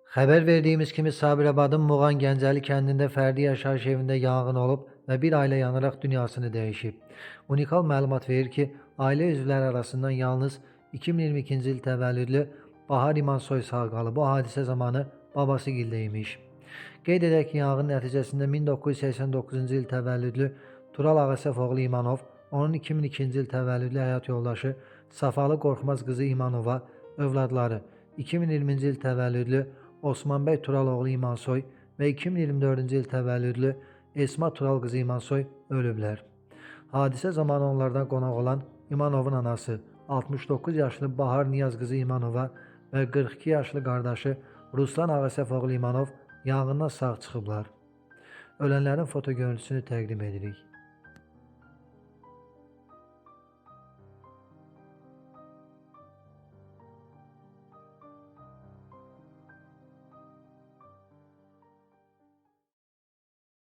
Xəbər verdiyimiz kimi Sabirabadın Muğan Gəncəli kəndində fərdi yaşayış evində yanğın olub və bir ailə yanaraq dünyasını dəyişib. Unikal məlumat verir ki, ailə üzvləri arasından yalnız 2022-ci il təvəllüdlü Bahar İmansoy sağ qalıb. Bu hadisə zamanı babası gildə imiş. Qeyd edək ki, yanğın nəticəsində 1989-cu il təvəllüdlü Tural Ağasəf oğlu İmanov, onun 2002-ci il təvəllüdlü həyat yoldaşı Safalı Qorxmaz qızı İmanova, övladları 2020-ci il təvəllüdlü Osmanbəy Tural oğlu İmansoy və 2024-cü il təvəllüdlü Esma Tural qızı İmansoy ölüblər. Hadisə zamanı onlardan qonaq olan İmanovun anası 69 yaşlı Bahar Niyaz qızı İmanova və 42 yaşlı qardaşı Ruslan Ağasəf oğlu İmanov yanğından sağ çıxıblar. Ölənlərin foto görüntüsünü təqdim edirik.